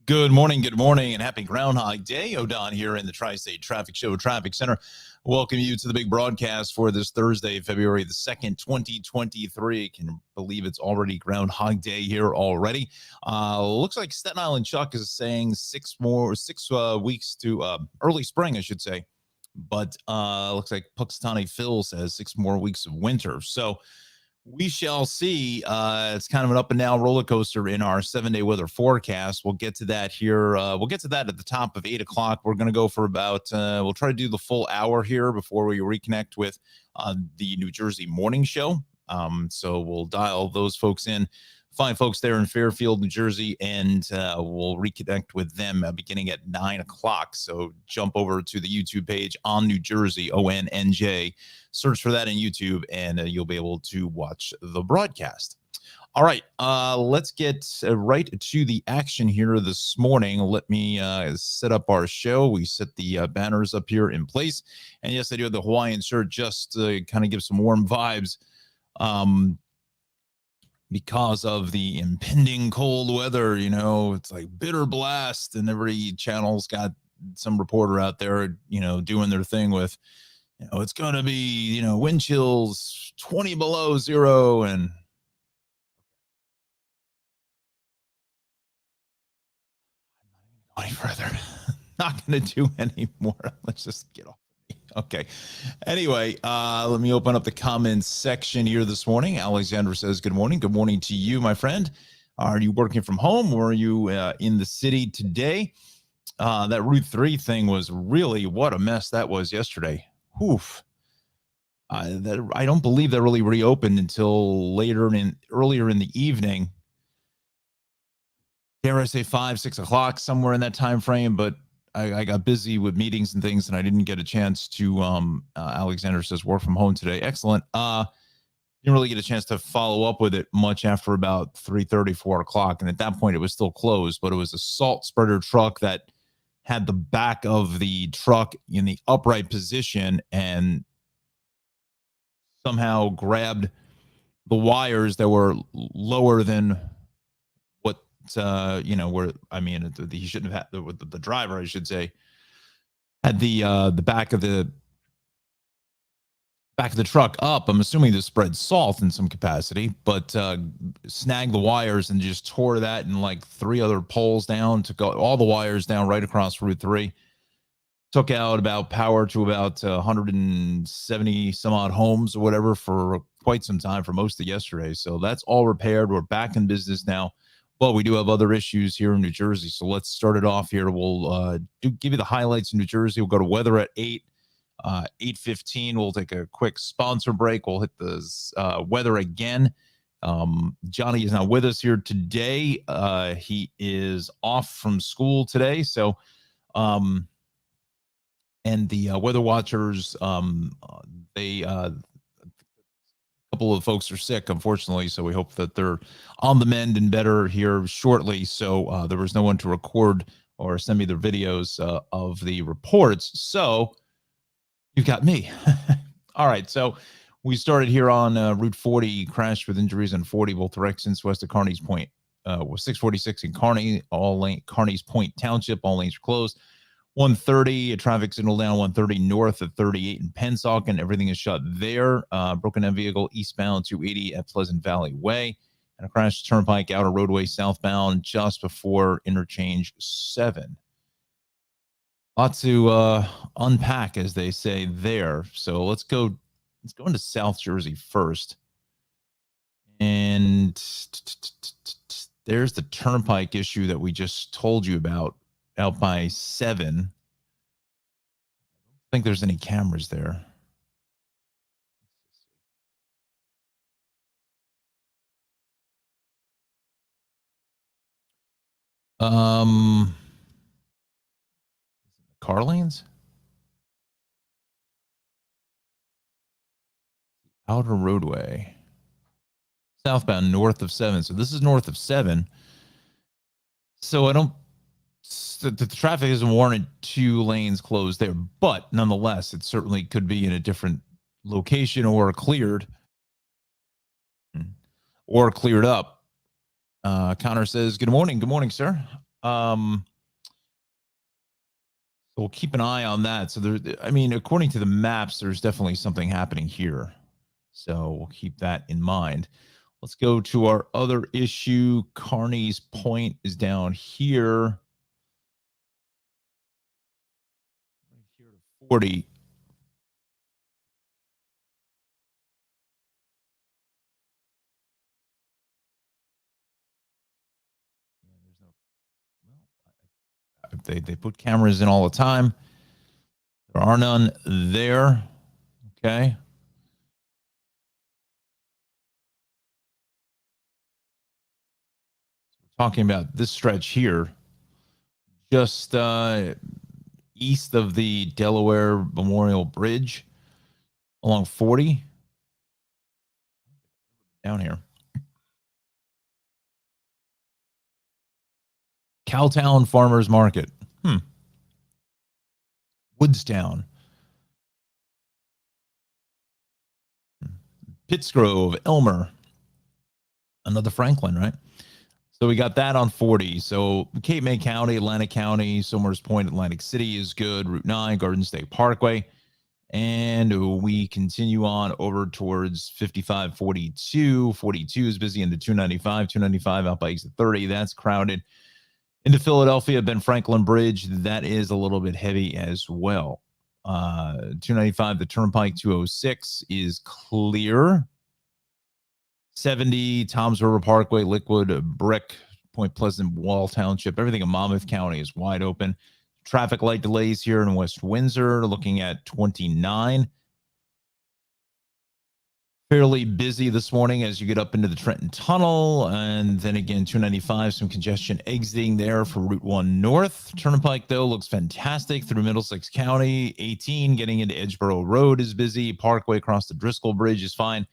Good morning, and happy Groundhog Day. O'Don here in the Tri-State Traffic Show Traffic Center. Welcome you to the big broadcast for this Thursday, February the 2nd, 2023. Can you believe it's already Groundhog Day here already? Looks like Staten Island Chuck is saying six weeks to early spring, I should say. But looks like Puxatani Phil says 6 more weeks of winter. So we shall see. It's kind of an up and down roller coaster in our 7-day weather forecast. We'll get to that here. We'll get to that at the top of 8 o'clock. We're going to go for about, we'll try to do the full hour here before we reconnect with the New Jersey morning show. So we'll dial those folks in, fine folks there in Fairfield, New Jersey, and we'll reconnect with them beginning at 9 o'clock. So jump over to the YouTube page on New Jersey, ONNJ. Search for that in YouTube, and you'll be able to watch the broadcast. All right, let's get right to the action here this morning. Let me set up our show. We set the banners up here in place. And yes, I do have the Hawaiian shirt just to kind of give some warm vibes. Because of the impending cold weather, you know, it's like bitter blast, and every channel's got some reporter out there, you know, doing their thing with, you know, it's going to be, you know, wind chills 20 below zero. And I'm not going to go any further. Not going to do any more. Let's just get off. Okay. Anyway, let me open up the comments section here this morning. Alexander says, good morning. Good morning to you, my friend. Are you working from home, or are you in the city today? That Route 3 thing was really, what a mess that was yesterday. Oof. I don't believe that really reopened until earlier in the evening. Dare I say 5, 6 o'clock, somewhere in that time frame, but I got busy with meetings and things, and I didn't get a chance to, Alexander says, work from home today. Excellent. Didn't really get a chance to follow up with it much after about 3:30, 4 o'clock. And at that point, it was still closed, but it was a salt spreader truck that had the back of the truck in the upright position and somehow grabbed the wires that were lower than what, you know, where, I mean, he shouldn't have had the driver, I should say, had the back of the truck up. I'm assuming to spread salt in some capacity, but snagged the wires and just tore that and like 3 other poles down, took all the wires down right across Route 3. Took out about power to about 170 some odd homes or whatever for quite some time, for most of yesterday. So that's all repaired. We're back in business now. But we do have other issues here in New Jersey. So let's start it off here. We'll give you the highlights in New Jersey. We'll go to weather at 8. 8:15. We'll take a quick sponsor break. We'll hit the weather again. Johnny is not with us here today. He is off from school today. So, and the weather watchers, a couple of folks are sick, unfortunately. So we hope that they're on the mend and better here shortly. So there was no one to record or send me the videos of the reports. So you've got me. All right. So we started here on Route 40, crashed with injuries on 40, both directions, west of Kearney's Point. Was 646 in Kearney, Kearney's Point Township, all lanes are closed. 130, a traffic signal down 130 north of 38 in Pennsauken. Everything is shut there. Broken down vehicle eastbound 280 at Pleasant Valley Way. And a crash turnpike outer roadway southbound just before interchange 7. Lot to unpack, as they say there. So let's go into South Jersey first. And there's the turnpike issue that we just told you about out by 7. I don't think there's any cameras there. Car lanes? Outer roadway. Southbound north of 7. So this is north of 7. So I don't, the traffic isn't warranted 2 lanes closed there, but nonetheless, it certainly could be in a different location or cleared up. Connor says, good morning. Good morning, sir. So we'll keep an eye on that. So I mean, according to the maps, there's definitely something happening here. So we'll keep that in mind. Let's go to our other issue. Carney's Point is down here. Right here to 40. They put cameras in all the time. There are none there. Okay. We're talking about this stretch here, just east of the Delaware Memorial Bridge along 40 down here. Cowtown Farmers Market. Woodstown. Pittsgrove, Elmer. Another Franklin, right? So we got that on 40. So Cape May County, Atlantic County, Somers Point, Atlantic City is good. Route 9, Garden State Parkway. And we continue on over towards 55, 42. 42 is busy into 295. 295 out by exit 30. That's crowded. Into Philadelphia, Ben Franklin Bridge. That is a little bit heavy as well. 295, the Turnpike 206 is clear. 70, Toms River Parkway, Liquid, Brick, Point Pleasant, Wall Township. Everything in Monmouth County is wide open. Traffic light delays here in West Windsor, looking at 29. Fairly busy this morning as you get up into the Trenton Tunnel. And then again, 295, some congestion exiting there for Route 1 North. Turnpike, though, looks fantastic through Middlesex County. 18 getting into Edgeboro Road is busy. Parkway across the Driscoll Bridge is fine.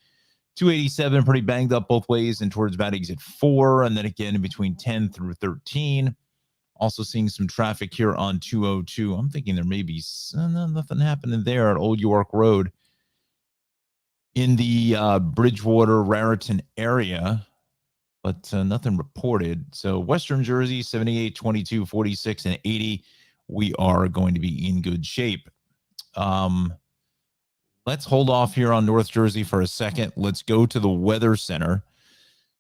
287 pretty banged up both ways and towards about exit 4. And then again in between 10 through 13. Also seeing some traffic here on 202. I'm thinking there may be nothing happening there at Old York Road in the Bridgewater, Raritan area, but nothing reported. So Western Jersey, 78, 22, 46, and 80, we are going to be in good shape. Let's hold off here on North Jersey for a second. Let's go to the Weather Center.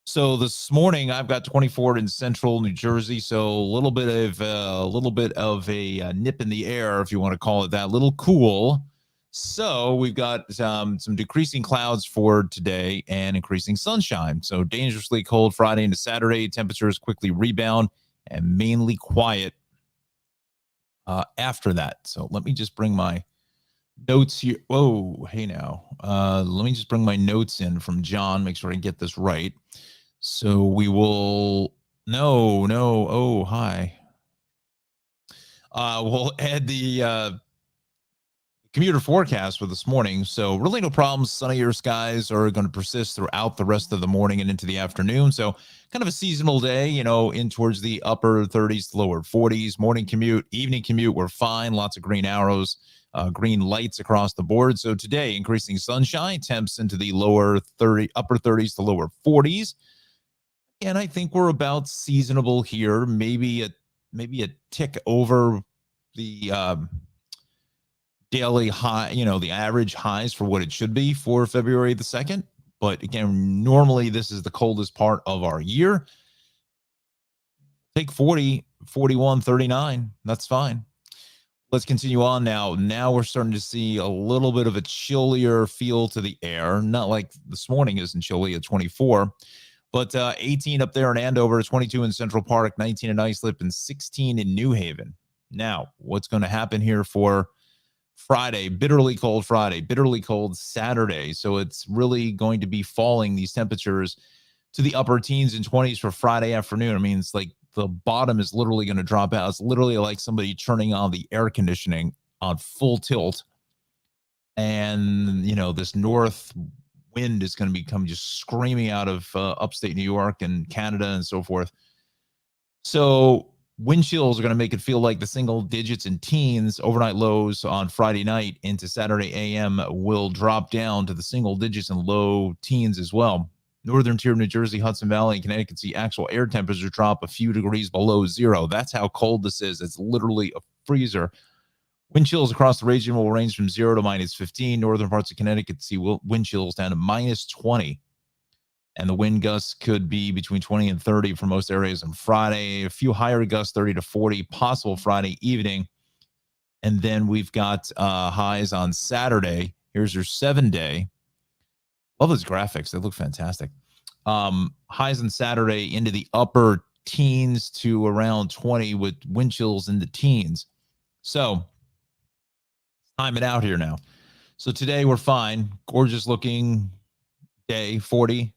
So this morning I've got 24 in central New Jersey. So a little bit of a nip in the air, if you want to call it that, a little cool. So we've got some decreasing clouds for today and increasing sunshine. So dangerously cold Friday into Saturday. Temperatures quickly rebound and mainly quiet after that. So let me just bring my notes here. Whoa, hey now. Let me just bring my notes in from John, make sure I get this right. So we will, oh, hi. We'll add the commuter forecast for this morning. So really no problems. Sunnier skies are going to persist throughout the rest of the morning and into the afternoon. So kind of a seasonal day, in towards the upper 30s to lower 40s. Morning commute, evening commute, we're fine. Lots of green arrows, green lights across the board. So today, increasing sunshine, temps into the upper 30s to lower 40s. And I think we're about seasonable here. Maybe a tick over the daily high, the average highs for what it should be for February the 2nd. But again, normally this is the coldest part of our year. Take 40, 41, 39. That's fine. Let's continue on now. Now we're starting to see a little bit of a chillier feel to the air. Not like this morning isn't chilly at 24. But 18 up there in Andover, 22 in Central Park, 19 in Islip, and 16 in New Haven. Now, what's going to happen here for Friday? Bitterly cold Friday, bitterly cold Saturday. So it's really going to be falling, these temperatures, to the upper teens and 20s for Friday afternoon. I mean, it's like the bottom is literally going to drop out. It's literally like somebody turning on the air conditioning on full tilt. And, this north wind is going to become just screaming out of upstate New York and Canada and so forth. So wind chills are going to make it feel like the single digits and teens. Overnight lows on Friday night into Saturday AM will drop down to the single digits and low teens as well. Northern tier of New Jersey, Hudson Valley, and Connecticut see actual air temperature drop a few degrees below zero. That's how cold this is. It's literally a freezer. Wind chills across the region will range from 0 to minus 15. Northern parts of Connecticut see wind chills down to minus 20. And the wind gusts could be between 20 and 30 for most areas on Friday. A few higher gusts, 30 to 40, possible Friday evening. And then we've got highs on Saturday. Here's your 7-day. Love those graphics. They look fantastic. Highs on Saturday into the upper teens to around 20 with wind chills in the teens. So time it out here now. So today we're fine. Gorgeous looking day, 40.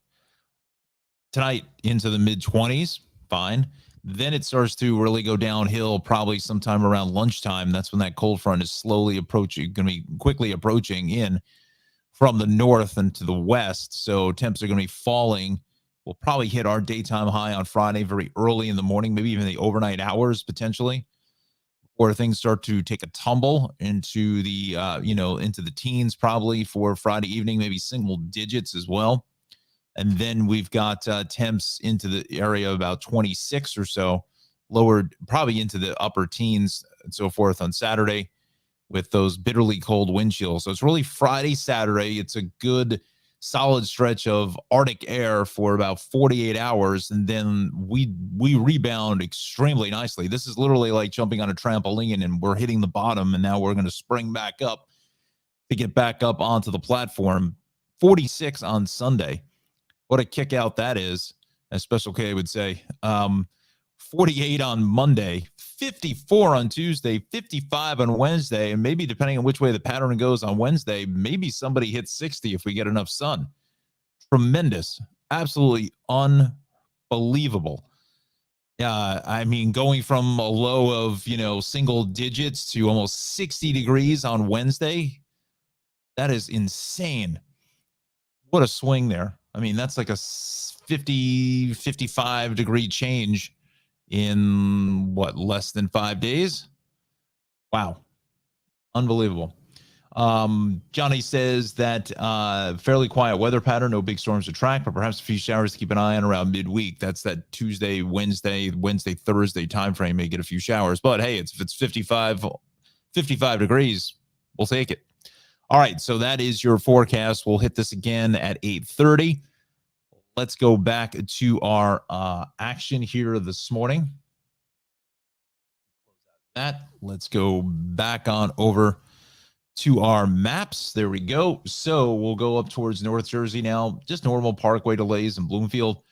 Tonight into the mid 20s. Fine. Then it starts to really go downhill probably sometime around lunchtime. That's when that cold front is slowly approaching, going to be quickly approaching in from the north and to the west. So temps are going to be falling. We'll probably hit our daytime high on Friday very early in the morning, maybe even the overnight hours potentially, before things start to take a tumble into the, into the teens probably for Friday evening, maybe single digits as well. And then we've got temps into the area of about 26 or so, lowered probably into the upper teens and so forth on Saturday with those bitterly cold wind chills. So it's really Friday, Saturday. It's a good solid stretch of Arctic air for about 48 hours. And then we rebound extremely nicely. This is literally like jumping on a trampoline and we're hitting the bottom. And now we're going to spring back up to get back up onto the platform. 46 on Sunday. What a kick out that is, as Special K would say. 48 on Monday, 54 on Tuesday, 55 on Wednesday, and maybe depending on which way the pattern goes on Wednesday, maybe somebody hits 60 if we get enough sun. Tremendous. Absolutely unbelievable. I mean, going from a low of, single digits to almost 60 degrees on Wednesday, that is insane. What a swing there. I mean, that's like a 50, 55 degree change in less than 5 days? Wow. Unbelievable. Johnny says that fairly quiet weather pattern, no big storms to track, but perhaps a few showers to keep an eye on around midweek. That's that Tuesday, Wednesday, Thursday timeframe may get a few showers. But hey, if it's 55 degrees, we'll take it. All right, so that is your forecast. We'll hit this again at 8:30. Let's go back to our action here this morning. Let's go back on over to our maps. There we go. So we'll go up towards North Jersey now. Just normal parkway delays in Bloomfield.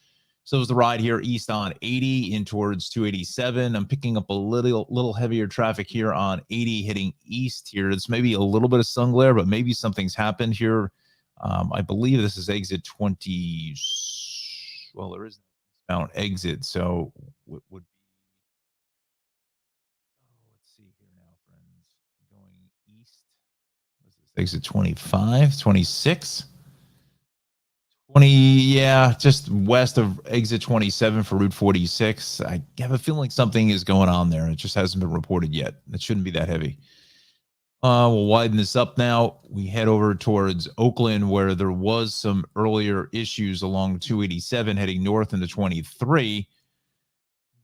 So is the ride here east on 80 in towards 287. I'm picking up a little heavier traffic here on 80 heading east here. It's maybe a little bit of sun glare, but maybe something's happened here. I believe this is exit 20. Well, there is no exit, so would be. Let's see here now, friends. Going east. This is exit 25, 26. 20, yeah, just west of exit 27 for Route 46. I have a feeling something is going on there. It just hasn't been reported yet. It shouldn't be that heavy. We'll widen this up now. We head over towards Oakland, where there was some earlier issues along 287 heading north into 23.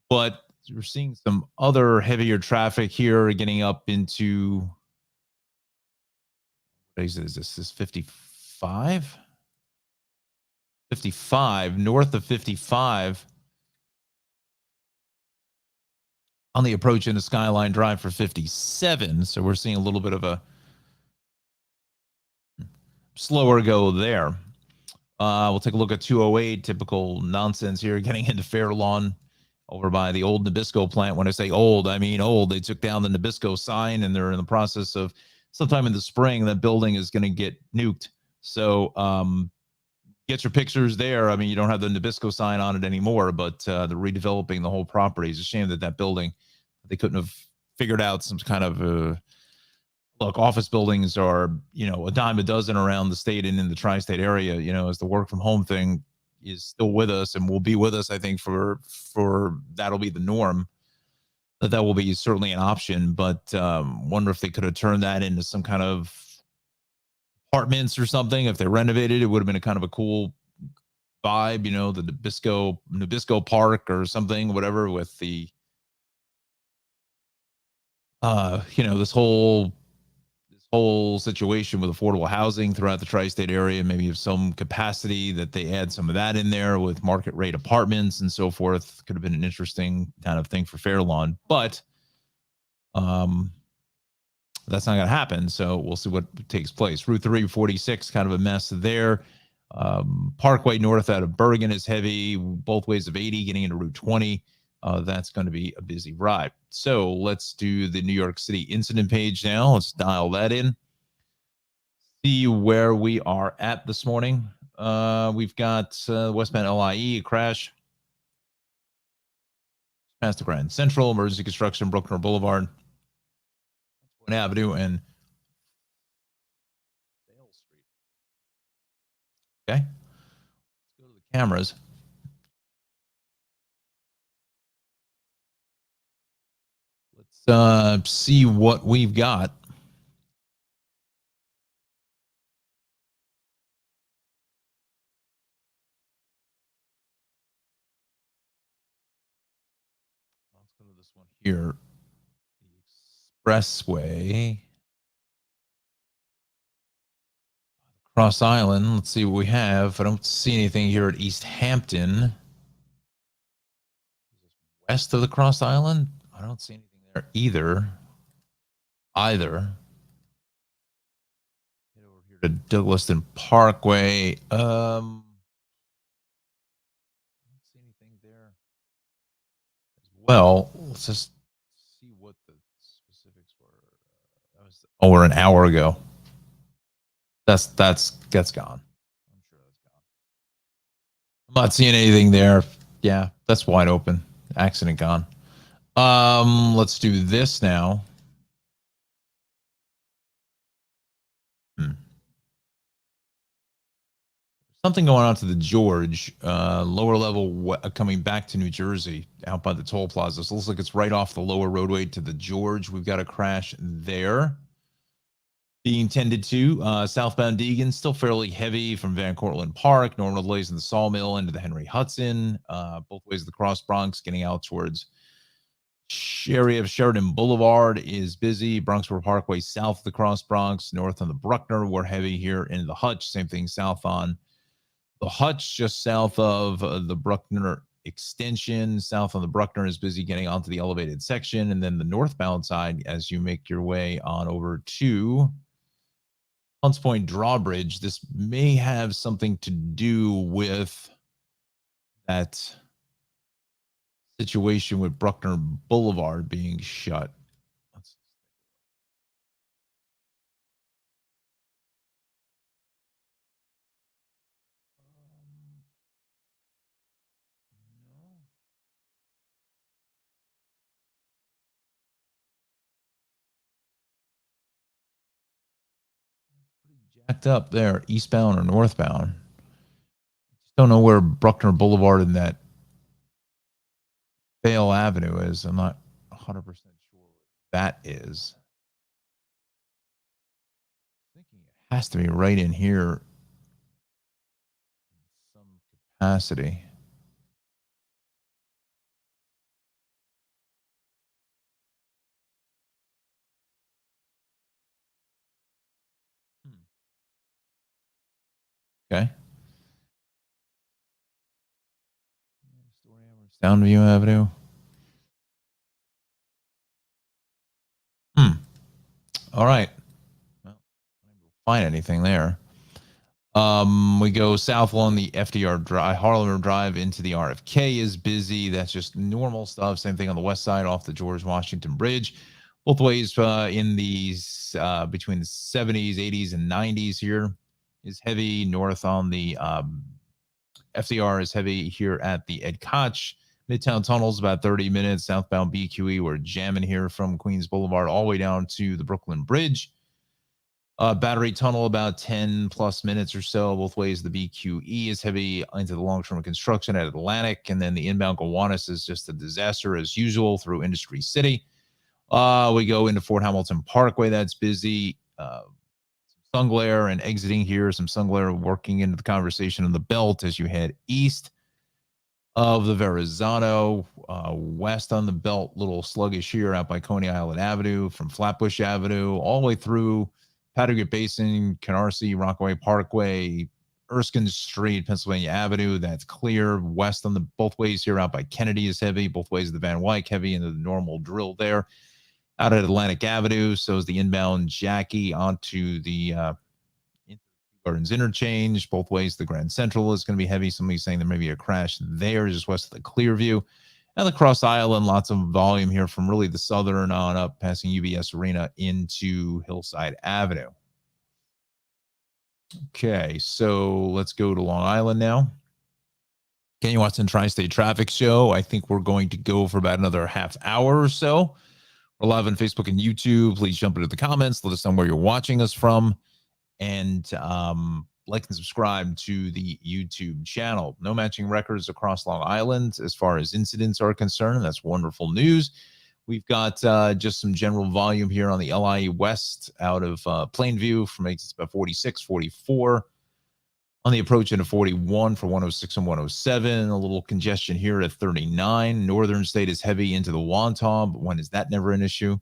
But we're seeing some other heavier traffic here getting up into, what is this? This is 55? 55, north of 55. On the approach into Skyline Drive for 57. So we're seeing a little bit of a slower go there. We'll take a look at 208, typical nonsense here, getting into Fair Lawn over by the old Nabisco plant. When I say old, I mean old. They took down the Nabisco sign and they're in the process of sometime in the spring, that building is going to get nuked. So get your pictures there. I mean, you don't have the Nabisco sign on it anymore, but they're redeveloping the whole property. It's a shame that building, they couldn't have figured out some kind of look, office buildings are, a dime a dozen around the state and in the tri-state area, as the work from home thing is still with us and will be with us, I think, for that'll be the norm. That will be certainly an option, but wonder if they could have turned that into some kind of apartments or something. If they renovated, it would have been a kind of a cool vibe, the Nabisco Park or something, whatever, with the this whole situation with affordable housing throughout the tri-state area, maybe of some capacity that they add some of that in there with market rate apartments and so forth. Could have been an interesting kind of thing for Fairlawn, but um that's not going to happen. So we'll see what takes place. Route 346, kind of a mess there. Parkway north out of Bergen is heavy, both ways of 80 getting into Route 20. That's going to be a busy ride. So let's do the New York City incident page now. Let's dial that in. See where we are at this morning. We've got westbound LIE, a crash past the Grand Central, emergency construction, Bruckner Boulevard, Avenue, and Dale Street. Okay. Let's go to the cameras. Let's see what we've got. Let's go to this one here. The Expressway. Cross Island. Let's see what we have. I don't see anything here at East Hampton. West of the Cross Island? I don't see anything there either. Get over here to Douglaston Parkway. I don't see anything there as well. Let's just see what the specifics were. We're an hour ago. That's gone. I'm sure that's gone. I'm not seeing anything there. Yeah, that's wide open. Accident gone. Let's do this now. Something going on to the George, lower level coming back to New Jersey out by the toll plaza. So it looks like it's right off the lower roadway to the George. We've got a crash there. Being tended to. Southbound Deegan, still fairly heavy from Van Cortlandt Park. Normal delays in the Sawmill into the Henry Hudson. Both ways of the Cross Bronx getting out towards area of Sheridan Boulevard is busy. Bronxboro Parkway south of the Cross Bronx. North on the Bruckner, we're heavy here in the Hutch. Same thing south on the Hutch, just south of the Bruckner extension. South on the Bruckner is busy getting onto the elevated section. And then the northbound side, as you make your way on over to Hunts Point Drawbridge, this may have something to do with that situation with Bruckner Boulevard being shut. Jacked up there, eastbound or northbound. Just don't know where Bruckner Boulevard and that Vale Avenue is. I'm not 100% sure what that is. I'm thinking it has to be right in here in some capacity. Okay. Downview Avenue. All right. Well, I don't find anything there. We go south along the FDR Drive, Harlem Drive into the RFK is busy. That's just normal stuff. Same thing on the west side off the George Washington Bridge. Both ways in these between the 70s, 80s, and 90s here is heavy. North on the FDR is heavy here at the Ed Koch. Midtown Tunnel's about 30 minutes. Southbound BQE, we're jamming here from Queens Boulevard all the way down to the Brooklyn Bridge. Battery Tunnel about 10 plus minutes or so. Both ways, the BQE is heavy into the long-term construction at Atlantic. And then the inbound Gowanus is just a disaster as usual through Industry City. We go into Fort Hamilton Parkway. That's busy. sun glare and exiting here. Some sun glare working into the conversation on the belt as you head east of the Verrazano. West on the belt, little sluggish here out by Coney Island Avenue from Flatbush Avenue all the way through Patagonia Basin, Canarsie, Rockaway Parkway, Erskine Street, Pennsylvania Avenue. That's clear. West on the both ways here out by Kennedy is heavy. Both ways of the Van Wyck heavy into the normal drill there. Out at Atlantic Avenue, so is the inbound Jackie onto the Gardens interchange. Both ways, the Grand Central is going to be heavy. Somebody's saying there may be a crash there just west of the Clearview. And the Cross Island, lots of volume here from really the southern on up, passing UBS Arena into Hillside Avenue. Okay, so let's go to Long Island now. Kenny Watson Tri-State Traffic Show. I think we're going to go for about another half hour or so. We're live on Facebook and YouTube. Please jump into the comments. Let us know where you're watching us from. And like and subscribe to the YouTube channel. No matching records across Long Island as far as incidents are concerned. That's wonderful news. We've got just some general volume here on the LIE West out of Plainview from exits about 46, 44. On the approach into 41 for 106 and 107. A little congestion here at 39. Northern State is heavy into the Wantagh, but when is that never an issue?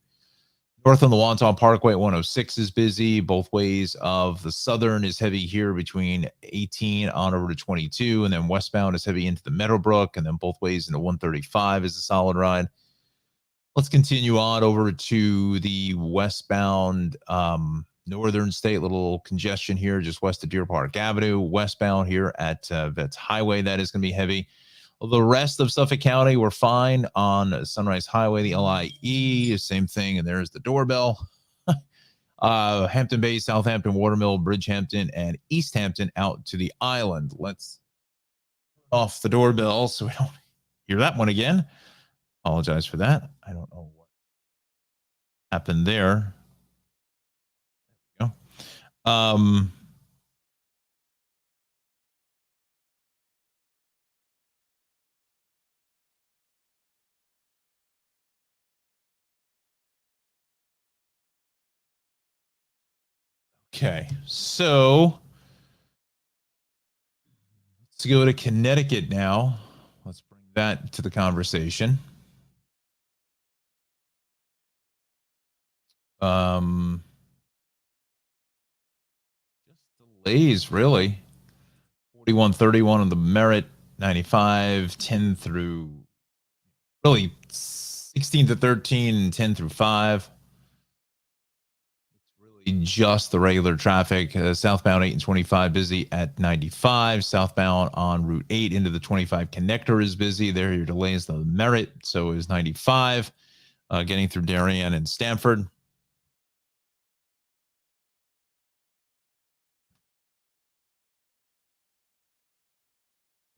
North on the Wantagh Parkway at 106 is busy. Both ways of the Southern is heavy here between 18 on over to 22. And then westbound is heavy into the Meadowbrook. And then both ways into 135 is a solid ride. Let's continue on over to the westbound Northern State. Little congestion here just west of Deer Park Avenue. Westbound here at Vets Highway, that is going to be heavy. The rest of Suffolk County, we're fine on Sunrise Highway, the LIE, same thing, and there's the doorbell. Hampton Bay, Southampton, Watermill, Bridgehampton, and East Hampton out to the island. Let's off the doorbell so we don't hear that one again. Apologize for that. I don't know what happened there. There we go. Okay, so let's go to Connecticut now. Let's bring that to the conversation. Just delays, really. 4131 on the Merit, 95, 10 through really 16 to 13, and 10 through 5. Just the regular traffic. Southbound 8 and 25 busy at 95. Southbound on Route 8 into the 25 connector is busy. There your delays the Merit, so is 95. Getting through Darien and Stamford.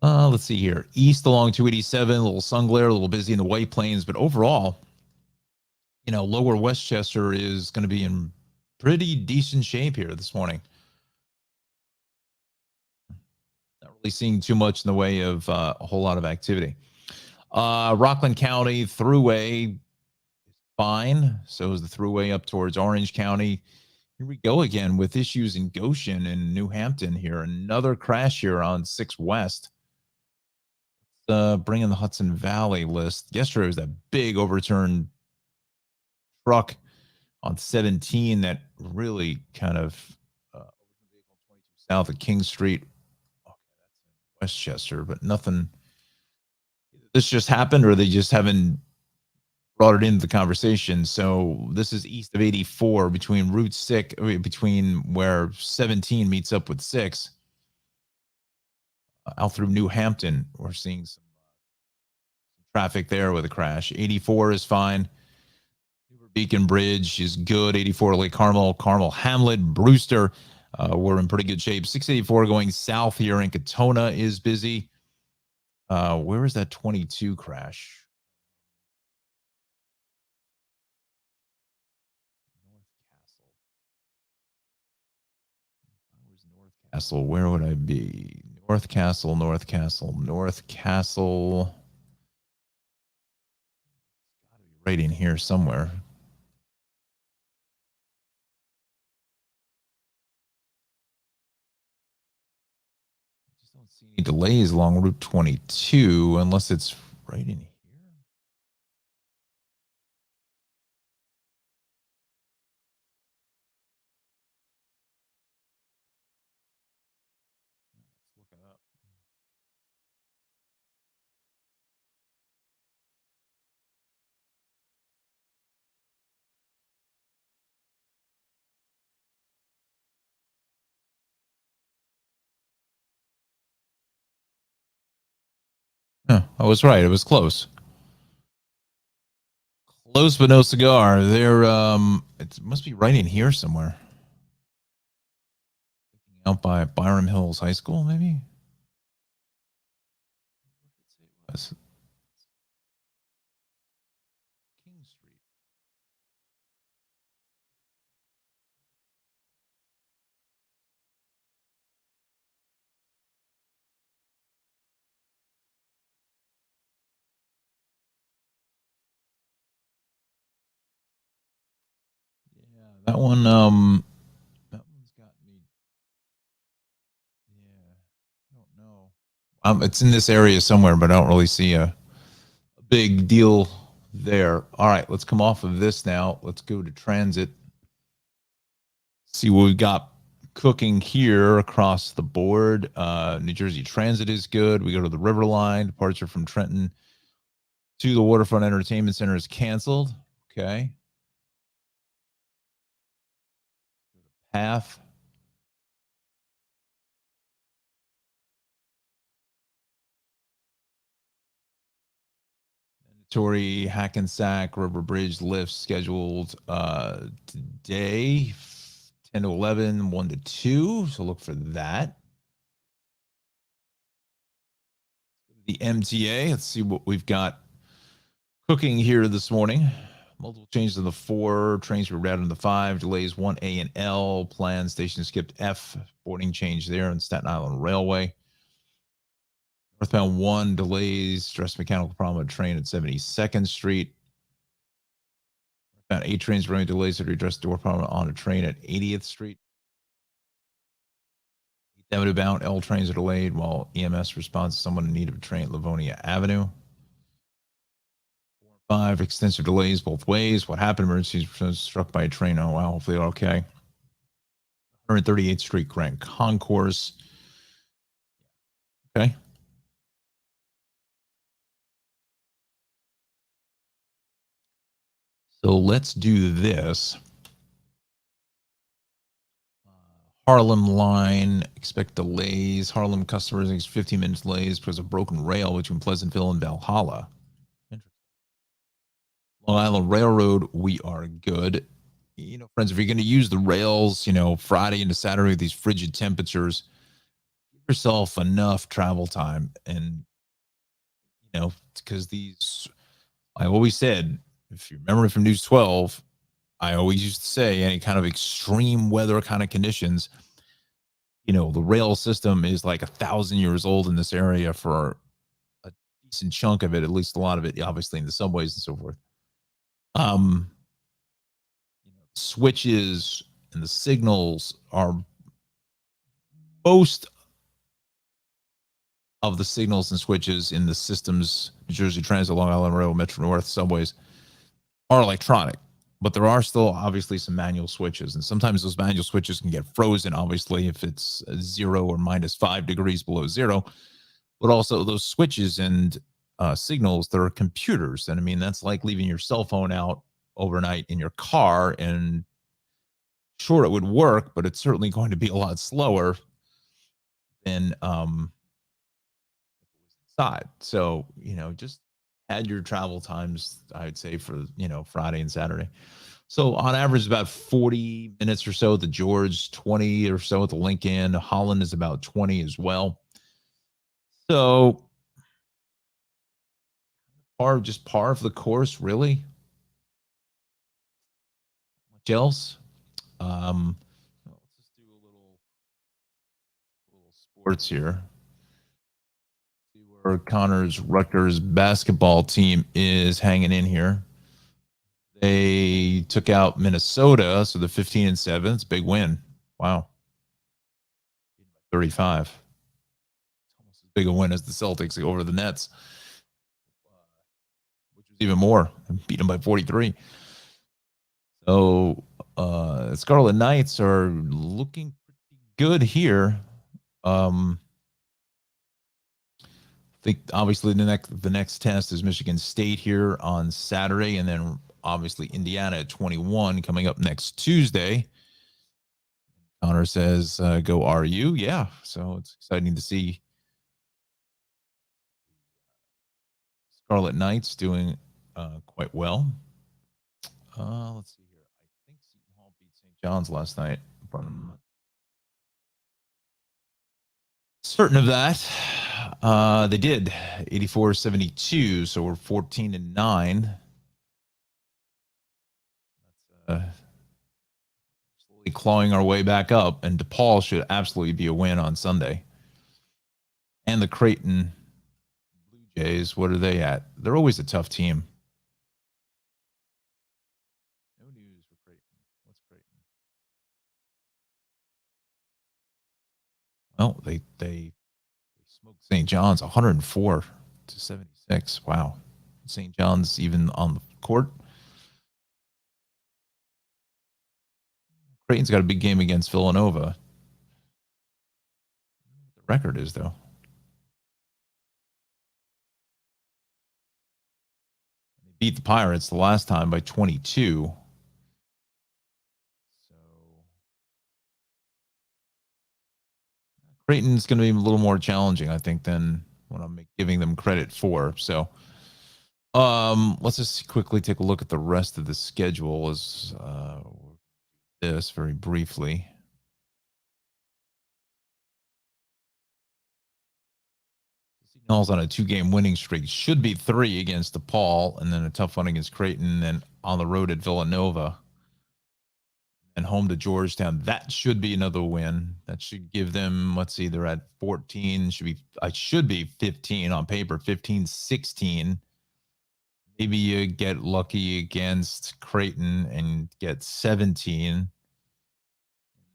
Let's see here. East along 287, a little sun glare, a little busy in the White Plains, but overall, Lower Westchester is going to be in pretty decent shape here this morning. Not really seeing too much in the way of a whole lot of activity. Rockland County Thruway is fine. So is the Thruway up towards Orange County. Here we go again with issues in Goshen and New Hampton here. Another crash here on 6 West. Bring in the Hudson Valley list. Yesterday was that big overturned truck on 17 that really kind of south of King Street. Okay, that's in Westchester, but nothing. This just happened, or they just haven't brought it into the conversation. So this is east of 84 between Route 6, between where 17 meets up with 6. Out through New Hampton, we're seeing some traffic there with a crash. 84 is fine. Beacon Bridge is good. 84 Lake Carmel, Hamlet, Brewster. We're in pretty good shape. 684 going south here in Katona is busy. Where is that 22 crash? North Castle. Where would I be? North Castle. Right in here somewhere. don't see any delays along Route 22 unless it's right in here. Let's look it up. I was right. It was close. Close but no cigar. There it must be right in here somewhere. Out by Byram Hills High School, maybe? King Street. Yeah, that one's got me. Yeah, I don't know. It's in this area somewhere, but I don't really see a big deal there. All right, let's come off of this now. Let's go to transit. See what we've got cooking here across the board. New Jersey Transit is good. We go to the River Line. Departure from Trenton to the Waterfront Entertainment Center is canceled. Okay. Path. Mandatory Hackensack River Bridge lift scheduled today, 10 to 11, 1 to 2. So look for that. The MTA. Let's see what we've got cooking here this morning. Multiple changes in the 4. Trains were routed in the 5. Delays 1A and L. Planned station skipped F. Boarding change there on Staten Island Railway. Northbound 1 delays. Stress mechanical problem at train at 72nd Street. Northbound 8 trains running delays that address door problem on a train at 80th Street. 8th Avenue bound L trains are delayed while EMS responds to someone in need of a train at Livonia Avenue. 5 extensive delays both ways. What happened? Emergencies struck by a train. Oh, wow. Hopefully they're okay. 138th Street Grand Concourse. Okay. So let's do this. Harlem line, expect delays. Harlem customers 15 minutes delays because of broken rail between Pleasantville and Valhalla. Long Island Railroad, we are good. You know, friends, if you're going to use the rails, you know, Friday into Saturday with these frigid temperatures, give yourself enough travel time. And, you know, because these, I always said, if you remember from News 12, I always used to say any kind of extreme weather kind of conditions, you know, the rail system is like 1,000 years old in this area for a decent chunk of it, at least a lot of it, obviously in the subways and so forth. Switches and the signals are most of the signals and switches in the systems, New Jersey Transit, Long Island Railroad, Metro North subways are electronic, but there are still obviously some manual switches. And sometimes those manual switches can get frozen, obviously, if it's 0 or -5 degrees below zero. But also those switches and signals, there are computers. And I mean, that's like leaving your cell phone out overnight in your car. And sure, it would work, but it's certainly going to be a lot slower than inside. So, you know, just add your travel times, I'd say, for, you know, Friday and Saturday. So on average, about 40 minutes or so at the George, 20 or so at the Lincoln. Holland is about 20 as well. So par for the course, really. Much else? Let's just do a little sports here. See where Connor's Rutgers basketball team is hanging in here. They took out Minnesota, so the 15-7. It's a big win. Wow. 35. big a win as the Celtics over the Nets, which was even more. Beat them by 43. So Scarlet Knights are looking pretty good here. I think obviously the next test is Michigan State here on Saturday, and then obviously Indiana at 21 coming up next Tuesday. Connor says, "Go RU." Yeah, so it's exciting to see Scarlet Knights doing quite well. Let's see here. I think Seton Hall beat St. John's last night. Certain of that. They did 84-72, so we're 14-9. That's slowly clawing our way back up, and DePaul should absolutely be a win on Sunday. And the Creighton Blue Jays, what are they at? They're always a tough team. No news for Creighton. What's Creighton? Well, they smoked St. John's 104-76. Wow. St. John's even on the court. Creighton's got a big game against Villanova. The record is, though. They beat the Pirates the last time by 22. So Creighton's going to be a little more challenging, I think, than what I'm giving them credit for. So let's just quickly take a look at the rest of the schedule as this very briefly. Seton's on a 2-game winning streak. Should be 3 against DePaul, and then a tough one against Creighton, and on the road at Villanova, and home to Georgetown. That should be another win. That should give them, let's see, they're at 14. Should be 15 on paper, 15-16. Maybe you get lucky against Creighton and get 17.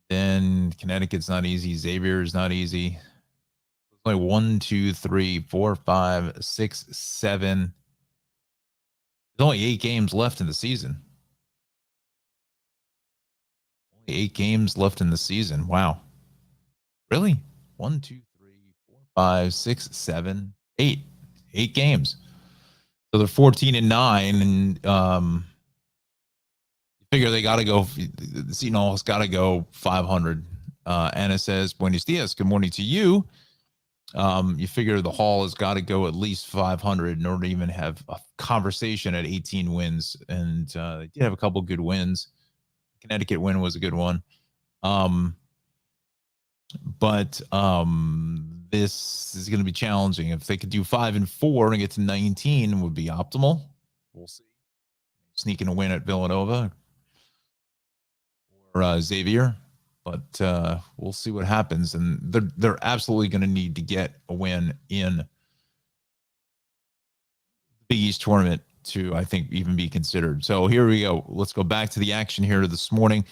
Then Connecticut's not easy. Xavier's not easy. It's like 1, 2, 3, 4, 5, 6, 7. There's only 8 games left in the season. Only 8 games left in the season. Wow. Really? 1, 2, 3, 4, 5, 6, 7, 8. 8 games. So they're 14-9, and you figure they got to go. Seton Hall's got to go 500. Anna says, "Buenos dias. Good morning to you." You figure the Hall has got to go at least 500 in order to even have a conversation at 18 wins. And they did have a couple good wins. Connecticut win was a good one. But this is going to be challenging. If they could do 5-4 and get to 19, would be optimal. We'll see. Sneaking a win at Villanova or Xavier, but we'll see what happens. And they're absolutely going to need to get a win in the Big East tournament to, I think, even be considered. So here we go. Let's go back to the action here this morning.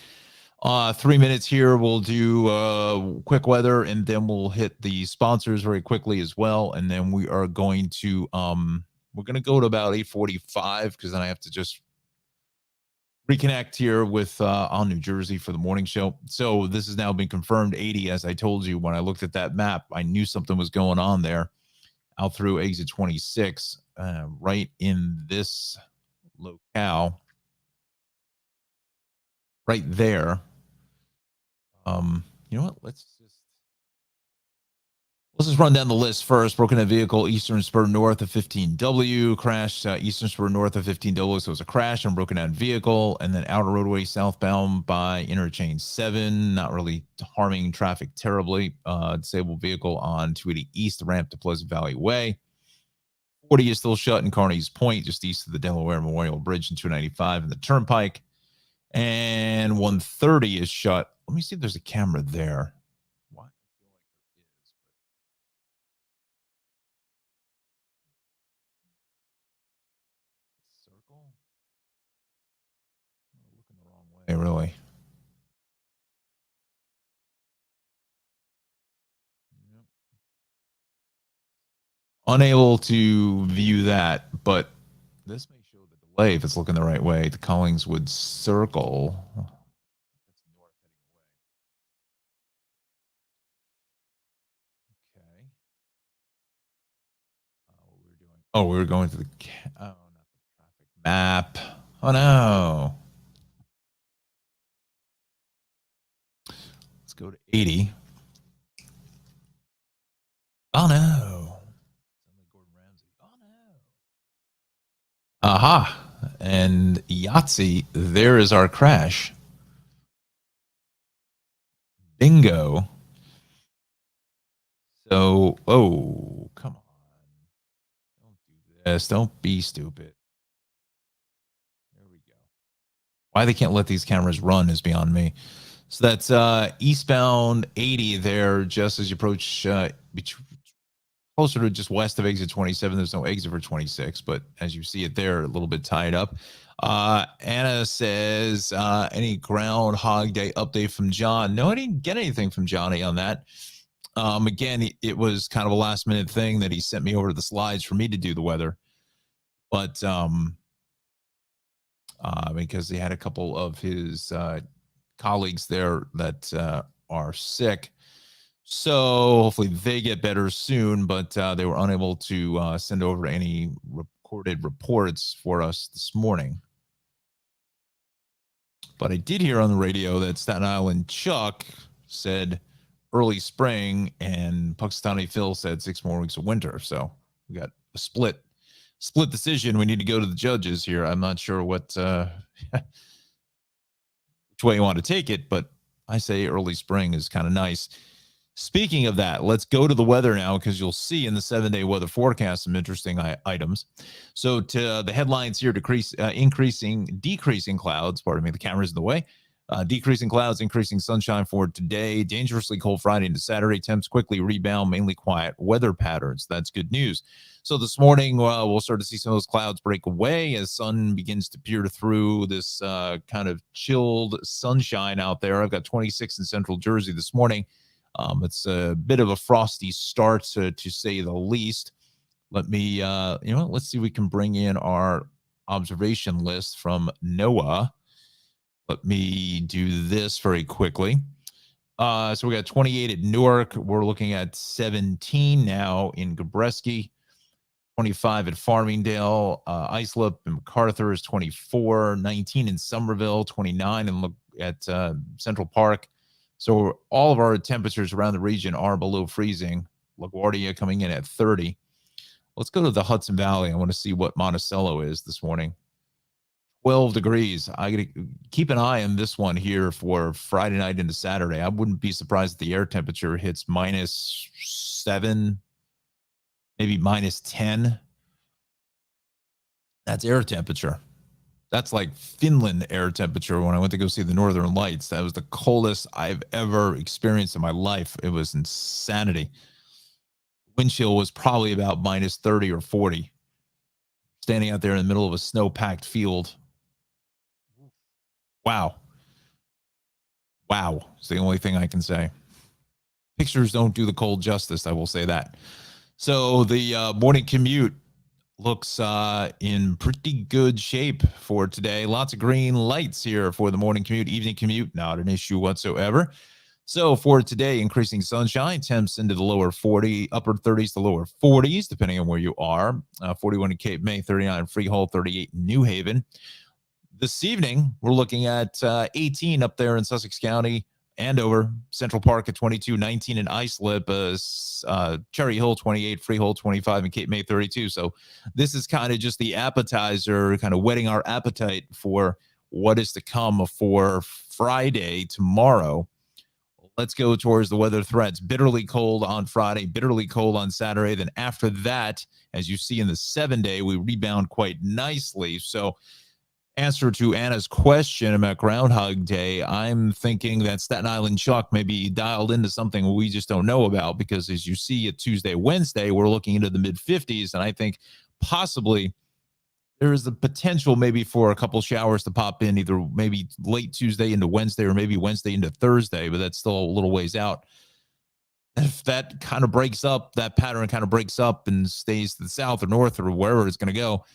3 minutes here. We'll do quick weather, and then we'll hit the sponsors very quickly as well. And then we are going to go to about 8:45 because then I have to just reconnect here with on New Jersey for the morning show. So this has now been confirmed 80. As I told you, when I looked at that map, I knew something was going on there out through exit 26, right in this locale right there. You know what? Let's just run down the list first. Broken down vehicle, Eastern Spur north of 15W. Crash, Eastern Spur north of 15W. So it was a crash on broken down vehicle. And then outer roadway southbound by interchange 7. Not really harming traffic terribly. Disabled vehicle on 280 East, the ramp to Pleasant Valley Way. 40 is still shut in Carney's Point, just east of the Delaware Memorial Bridge, and 295 in the Turnpike. And 130 is shut. Let me see if there's a camera there. Why? Circle? I'm looking the wrong way, really. Unable to view that, but this may show the delay if it's looking the right way. The Collingswood Circle. Okay. What we were doing? Oh, we were going to the not the traffic map. Oh no. Let's go to 80. Oh no. Gordon Ramsay. Oh no. Aha. And Yahtzee, there is our crash. Bingo. So, oh, come on. Don't do this. Don't be stupid. There we go. Why they can't let these cameras run is beyond me. So that's eastbound 80 there, just as you approach closer to just west of exit 27. There's no exit for 26, but as you see it there, a little bit tied up. Anna says, any Groundhog Day update from Jon? No, I didn't get anything from Johnny on that. Again, it was kind of a last minute thing that he sent me over to the slides for me to do the weather. But because he had a couple of his colleagues there that are sick. So hopefully they get better soon, but they were unable to send over any recorded reports for us this morning. But I did hear on the radio that Staten Island Chuck said early spring, and Puxatawny Phil said 6 more weeks of winter. So we got a split decision. We need to go to the judges here. I'm not sure what which way you want to take it, but I say early spring is kind of nice. Speaking of that, let's go to the weather now, because you'll see in the 7-day weather forecast some interesting items. So to the headlines here: decreasing clouds. Pardon me, the camera's in the way. Decreasing clouds, increasing sunshine for today. Dangerously cold Friday into Saturday. Temps quickly rebound, mainly quiet weather patterns. That's good news. So this morning, we'll start to see some of those clouds break away as sun begins to peer through this kind of chilled sunshine out there. I've got 26 in central Jersey this morning. It's a bit of a frosty start, to say the least. Let me, let's see if we can bring in our observation list from NOAA. Let me do this very quickly. So we got 28 at Newark. We're looking at 17 now in Gabreski, 25 at Farmingdale. Islip and MacArthur is 24, 19 in Somerville, 29 and look at Central Park. So all of our temperatures around the region are below freezing. LaGuardia coming in at 30. Let's go to the Hudson Valley. I want to see what Monticello is this morning. 12 degrees. I got to keep an eye on this one here for Friday night into Saturday. I wouldn't be surprised if the air temperature hits -7, maybe -10. That's air temperature. That's like Finland air temperature when I went to go see the Northern Lights. That was the coldest I've ever experienced in my life. It was insanity. Wind chill was probably about -30 or 40. Standing out there in the middle of a snow-packed field. Wow. Wow. It's the only thing I can say. Pictures don't do the cold justice, I will say that. So the morning commute looks in pretty good shape for today. Lots of green lights here for the morning commute. Evening commute, not an issue whatsoever. So for today, increasing sunshine, temps into the lower 40, upper 30s to lower 40s, depending on where you are. 41 in Cape May, 39 in Freehold, 38 in New Haven. This evening, we're looking at 18 up there in Sussex County, Andover, Central Park at 22, 19 in Islip, Cherry Hill 28, Freehold 25, and Cape May 32. So this is kind of just the appetizer, kind of whetting our appetite for what is to come for Friday tomorrow. Let's go towards the weather threats. Bitterly cold on Friday, bitterly cold on Saturday. Then after that, as you see in the 7-day, we rebound quite nicely. So answer to Anna's question about Groundhog Day, I'm thinking that Staten Island Chuck may be dialed into something we just don't know about, because as you see at Tuesday, Wednesday, we're looking into the mid-50s, and I think possibly there is the potential maybe for a couple showers to pop in, either maybe late Tuesday into Wednesday or maybe Wednesday into Thursday, but that's still a little ways out. if that kind of breaks up, that pattern kind of breaks up and stays to the south or north or wherever it's going to go,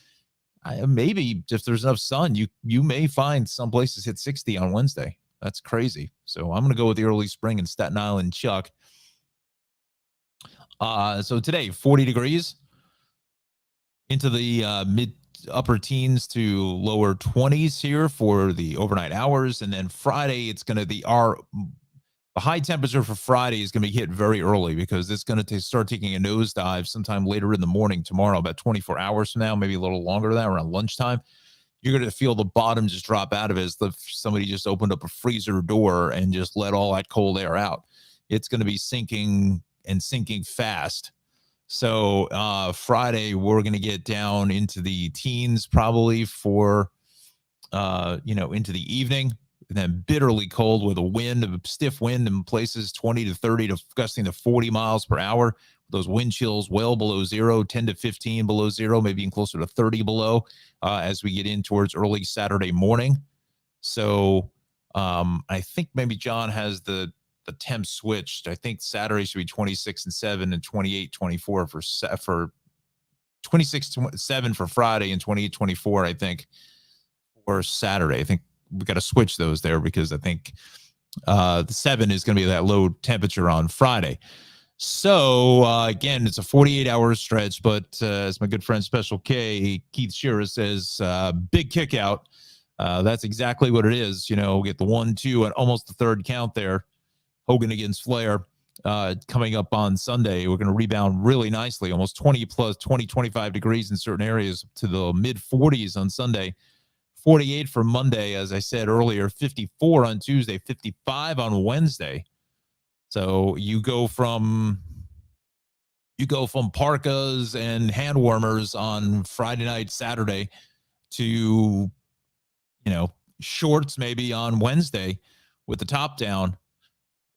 maybe if there's enough sun, you may find some places hit 60 on Wednesday. That's crazy. So I'm going to go with the early spring in Staten Island, Chuck. So today, 40 degrees into the mid upper teens to lower 20s here for the overnight hours. And then Friday, it's going to the high temperature for Friday is going to be hit very early because it's going to start taking a nosedive sometime later in the morning tomorrow, about 24 hours from now, maybe a little longer than that, around lunchtime. You're going to feel the bottom just drop out of it as if somebody just opened up a freezer door and just let all that cold air out. It's going to be sinking and sinking fast. So Friday, we're going to get down into the teens probably for, into the evening. And then bitterly cold with a stiff wind in places 20 to 30 to gusting to 40 miles per hour. Those wind chills well below zero, 10 to 15 below zero, maybe even closer to 30 below as we get in towards early Saturday morning. So I think maybe John has the temp switched. I think Saturday should be 26 and 7 and 28, 24 for 26, 7 for Friday and 28, 24, I think, for Saturday. I think we got to switch those there because I think the 7 is going to be that low temperature on Friday. So again, it's a 48-hour stretch, but as my good friend Special K, Keith Shearer says, big kick out. That's exactly what it is. We get the 1, 2, and almost the third count there. Hogan against Flair coming up on Sunday. We're going to rebound really nicely, almost 20 plus 20, 25 degrees in certain areas to the mid 40s on Sunday. 48 for Monday, as I said earlier, 54 on Tuesday, 55 on Wednesday. So you go from parkas and hand warmers on Friday night, Saturday to, shorts maybe on Wednesday with the top down.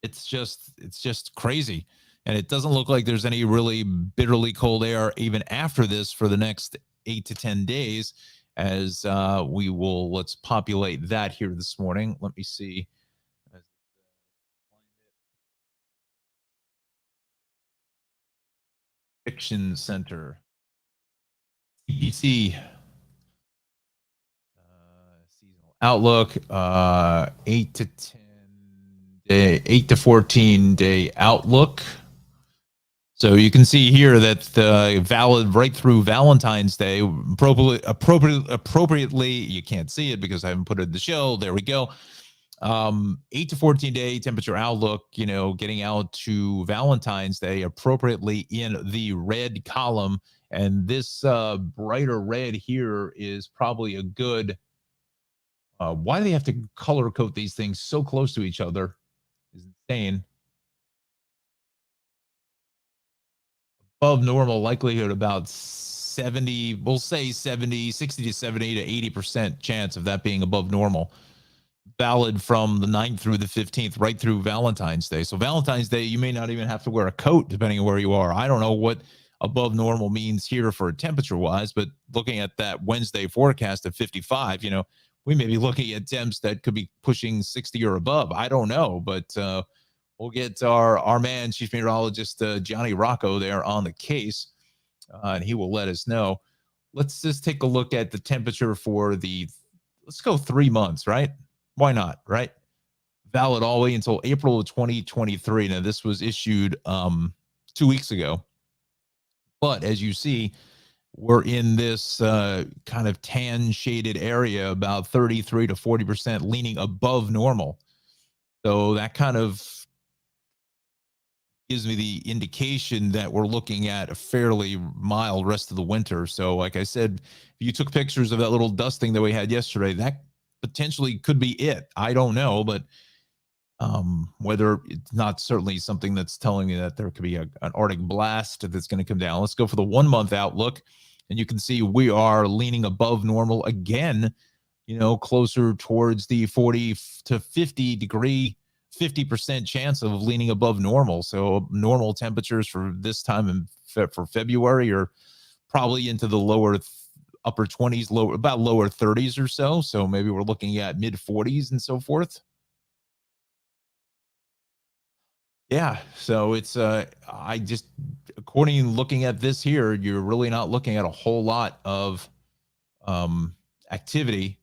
It's just crazy. And it doesn't look like there's any really bitterly cold air even after this for the next 8 to 10 days. As let's populate that here this morning. Let me see. Fiction Center, CBC, seasonal outlook, 8 to 10 day, 8 to 14 day outlook. So you can see here that valid right through Valentine's Day, appropriately, you can't see it because I haven't put it in the show. There we go. 8 to 14 day temperature outlook, getting out to Valentine's Day appropriately in the red column. And this brighter red here is probably a good, why do they have to color code these things so close to each other? Is insane. Above normal likelihood about 70, we'll say 60 to 70 to 80% chance of that being above normal. Valid from the 9th through the 15th, right through Valentine's Day. So Valentine's Day, you may not even have to wear a coat depending on where you are. I don't know what above normal means here for temperature wise, but looking at that Wednesday forecast of 55, we may be looking at temps that could be pushing 60 or above. I don't know, but we'll get our man, Chief Meteorologist Jon Rocco there on the case, and he will let us know. Let's just take a look at the temperature for let's go 3 months, right? Why not, right? Valid all the way until April of 2023. Now, this was issued 2 weeks ago. But as you see, we're in this kind of tan shaded area, about 33 to 40% leaning above normal. So that kind of gives me the indication that we're looking at a fairly mild rest of the winter. So like I said, if you took pictures of that little dusting that we had yesterday, that potentially could be it. I don't know, but whether it's not certainly something that's telling me that there could be an Arctic blast that's going to come down. Let's go for the 1 month outlook. And you can see we are leaning above normal again, closer towards the 40 to 50 degree, 50% chance of leaning above normal. So normal temperatures for this time for February are probably into the upper 20s, about lower 30s or so. So maybe we're looking at mid 40s and so forth. Yeah. So it's I just according looking at this here, you're really not looking at a whole lot of um activity.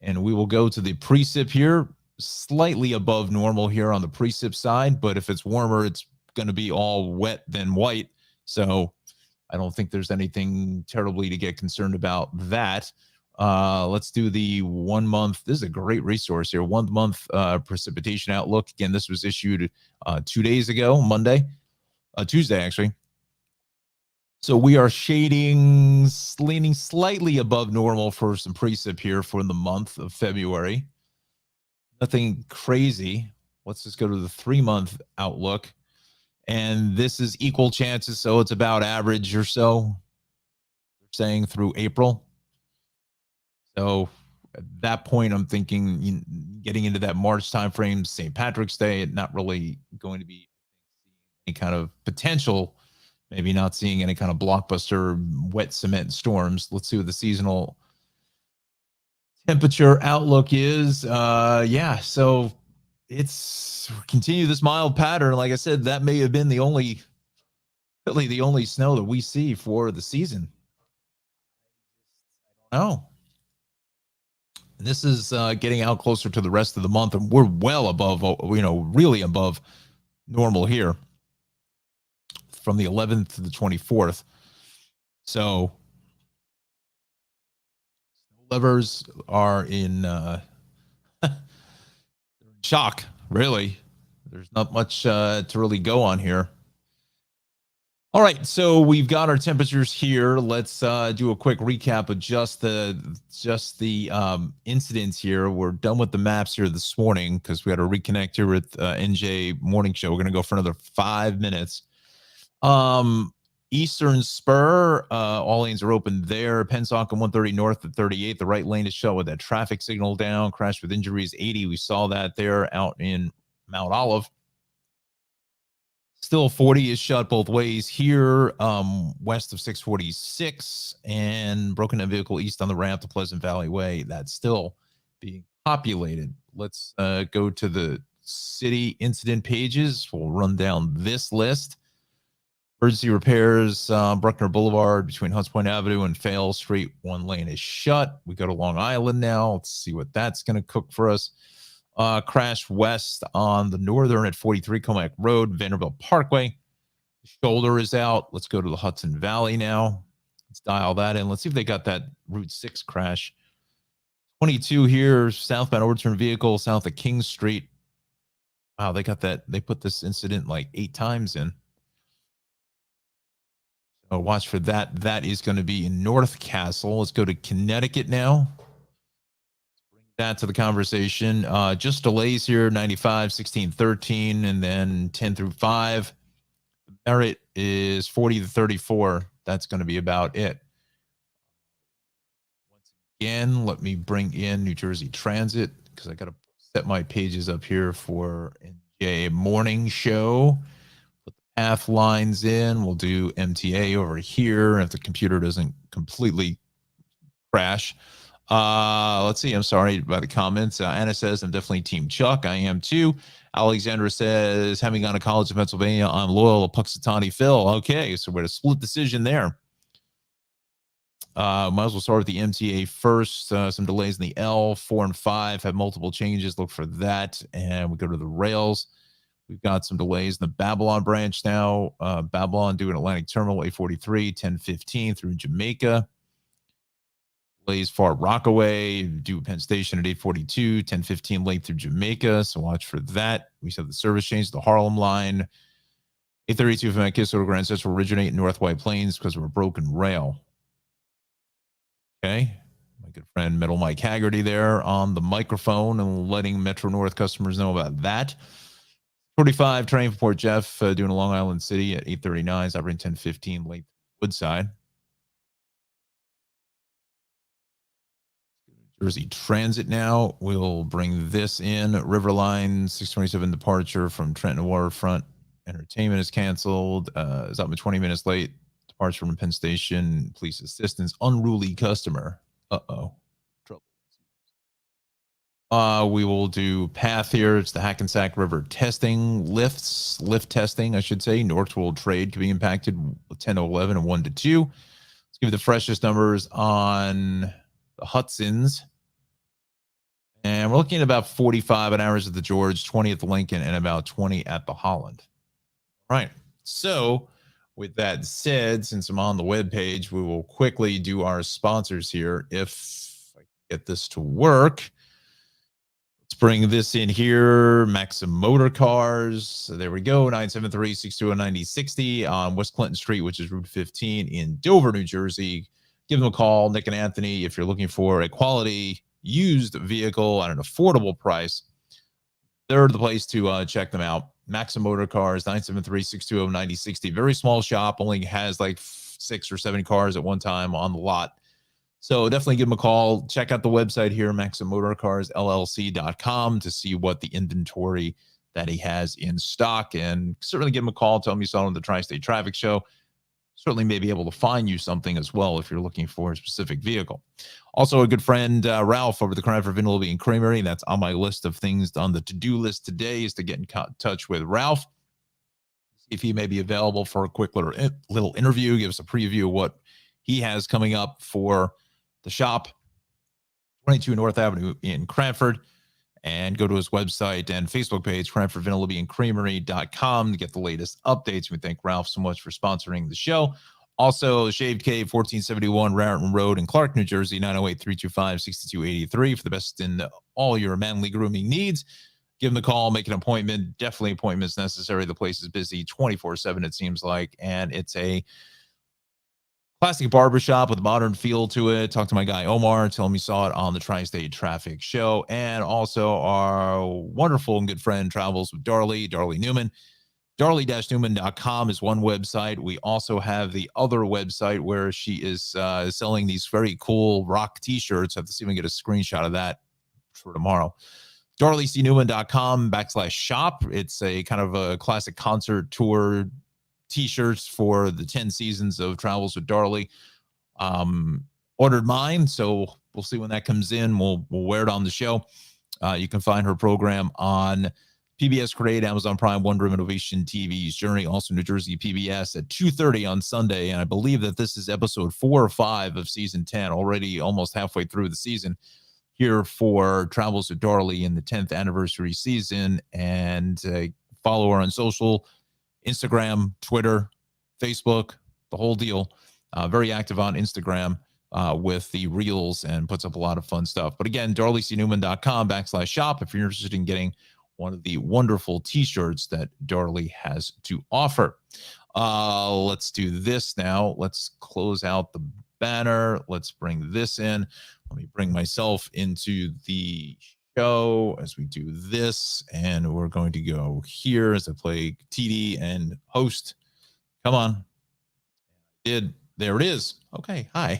And we will go to the precip here, slightly above normal here on the precip side, but if it's warmer, it's going to be all wet than white. So I don't think there's anything terribly to get concerned about that. Let's do the 1 month. This is a great resource here. 1 month precipitation outlook. Again, this was issued 2 days ago, Monday, Tuesday, actually. So we are shading, leaning slightly above normal for some precip here for the month of February. Nothing crazy. Let's just go to the 3 month outlook. And this is equal chances. So it's about average or so, saying through April. So at that point, I'm thinking getting into that March timeframe, St. Patrick's Day, not really going to be any kind of potential, maybe not seeing any kind of blockbuster wet cement storms. Let's see what the seasonal temperature outlook is. Yeah, so it's continue this mild pattern. Like I said, that may have been really the only snow that we see for the season. Oh, this is getting out closer to the rest of the month, and we're well above, really above normal here from the 11th to the 24th. So livers are in shock, really. There's not much to really go on here. All right, so we've got our temperatures here. Let's do a quick recap of just the incidents here. We're done with the maps here this morning because we had to reconnect here with NJ Morning Show. We're going to go for another 5 minutes. Eastern Spur, all lanes are open there. Pensacola 130 north at 38. The right lane is shut with that traffic signal down. Crash with injuries 80. We saw that there out in Mount Olive. Still 40 is shut both ways here, west of 646, and broken down vehicle east on the ramp to Pleasant Valley Way. That's still being populated. Let's go to the city incident pages. We'll run down this list. Emergency repairs, Bruckner Boulevard between Hunts Point Avenue and Fale Street. One lane is shut. We go to Long Island now. Let's see what that's going to cook for us. Crash west on the northern at 43 Comac Road, Vanderbilt Parkway. Shoulder is out. Let's go to the Hudson Valley now. Let's dial that in. Let's see if they got that Route 6 crash. 22 here, southbound overturned vehicle south of King Street. Wow, they got that. They put this incident like 8 times in. So watch for that. That is going to be in North Castle. Let's go to Connecticut now. That to the conversation. Just delays here, 95, 16, 13, and then 10 through 5. Merit is 40 to 34. That's going to be about it. Once again, let me bring in New Jersey Transit because I got to set my pages up here for NJ Morning Show. Put the path lines in. We'll do MTA over here if the computer doesn't completely crash. Let's see. I'm sorry about the comments. Anna says, I'm definitely Team Chuck. I am too. Alexandra says, having gone to college in Pennsylvania, I'm loyal to Puxatawny Phil. Okay, so we're at a split decision there. Might as well start with the MTA first. Some delays in the L, 4 and 5 have multiple changes. Look for that. And we go to the rails. We've got some delays in the Babylon branch now. Babylon doing Atlantic Terminal, A43, 1015 through Jamaica. Delays Far Rockaway, due Penn Station at 842, 1015 late through Jamaica. So watch for that. We said the service change to the Harlem line. 832 from Kissimmee to Grand Central originate in North White Plains because of a broken rail. Okay. My good friend Metal Mike Haggerty there on the microphone and letting Metro North customers know about that. 45 train from Port Jeff doing a Long Island City at 839, operating 1015 late Woodside. Jersey Transit now. We'll bring this in. Riverline 627 departure from Trenton Waterfront. Entertainment is canceled. Is up to 20 minutes late. Departure from Penn Station. Police assistance. Unruly customer. Uh-oh. Trouble. We will do path here. It's the Hackensack River testing, lift testing, I should say. North World trade could be impacted 10 to 11 and 1 to 2. Let's give you the freshest numbers on the Hudson's. And we're looking at about 45 hours at the George, 20 at the Lincoln, and about 20 at the Holland. All right. So with that said, since I'm on the webpage, we will quickly do our sponsors here. If I can get this to work. Let's bring this in here. Maxim Motor Cars. So there we go. 973-620-9060 on West Clinton Street, which is Route 15 in Dover, New Jersey. Give them a call, Nick and Anthony, if you're looking for a quality used vehicle at an affordable price. They're the place to check them out. Maxim Motor Cars, 973-620-9060. Very small shop, only has like 6 or 7 cars at one time on the lot. So definitely give them a call. Check out the website here, MaximMotorCarsLLC.com, to see what the inventory that he has in stock. And certainly give him a call. Tell him you saw him on the Tri-State Traffic Show. Certainly may be able to find you something as well if you're looking for a specific vehicle. Also, a good friend, Ralph, over the Cranford Vanilla Bean Creamery. That's on my list of things on the to-do list today, is to get in touch with Ralph. See if he may be available for a quick little interview. Give us a preview of what he has coming up for the shop, 22 North Avenue in Cranford, and go to his website and Facebook page, CranfordVanillaBeanCreamery.com, to get the latest updates. We thank Ralph so much for sponsoring the show. Also, Shaved Cave, 1471 Raritan Road in Clark, New Jersey, 908-325-6283 for the best in all your manly grooming needs. Give them a call, make an appointment. Definitely appointments necessary. The place is busy 24/7, it seems like, and it's a classic barbershop with a modern feel to it. Talk to my guy Omar, tell him you saw it on the Tri-State Traffic Show. And also our wonderful and good friend travels with Darley Newman. Darley-Newman.com is one website. We also have the other website where she is selling these very cool rock t-shirts. I have to see if we can get a screenshot of that for tomorrow. DarleyCNewman.com/shop. It's a kind of a classic concert tour t-shirts for the 10 seasons of Travels with Darley. Ordered mine, so we'll see when that comes in. We'll wear it on the show. You can find her program on PBS Create, Amazon Prime, Wonder Woman, Ovation TV's Journey, also New Jersey PBS at 2:30 on Sunday. And I believe that this is episode 4 or 5 of season 10, already almost halfway through the season here for Travels with Darley in the 10th anniversary season. And follow her on social, Instagram, Twitter, Facebook, the whole deal. Very active on Instagram with the reels and puts up a lot of fun stuff. But again, DarleyCNewman.com/shop if you're interested in getting one of the wonderful t-shirts that Darley has to offer. Let's do this now. Let's close out the banner. Let's bring this in. Let me bring myself into the show as we do this, and we're going to go here as I play TD and host. Come on. There it is. Okay. Hi.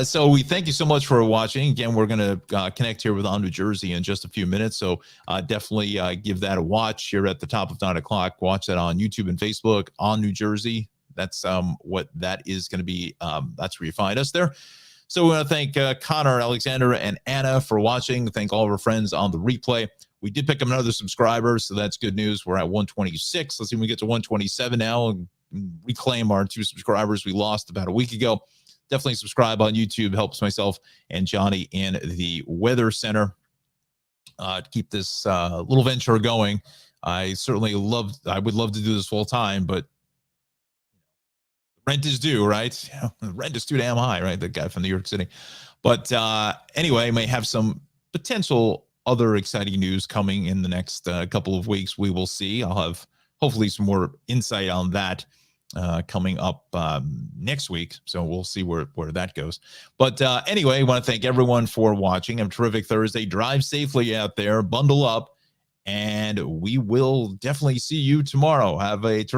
So we thank you so much for watching. Again, we're going to connect here with On New Jersey in just a few minutes. So definitely give that a watch here at the top of 9 o'clock. Watch that on YouTube and Facebook, On New Jersey. That's what that is going to be. That's where you find us there. So we want to thank Connor, Alexander, and Anna for watching. Thank all of our friends on the replay. We did pick up another subscriber, so that's good news. We're at 126. Let's see if we get to 127 now and reclaim our 2 subscribers we lost about a week ago. Definitely subscribe on YouTube. Helps myself and Johnny in the Weather Center to keep this little venture going. I would love to do this full time, but rent is due, right? Rent is too damn high, right? The guy from New York City. But anyway, may have some potential other exciting news coming in the next couple of weeks. We will see. I'll have hopefully some more insight on that coming up next week. So we'll see where that goes. But anyway, I want to thank everyone for watching. Have a terrific Thursday. Drive safely out there. Bundle up. And we will definitely see you tomorrow. Have a terrific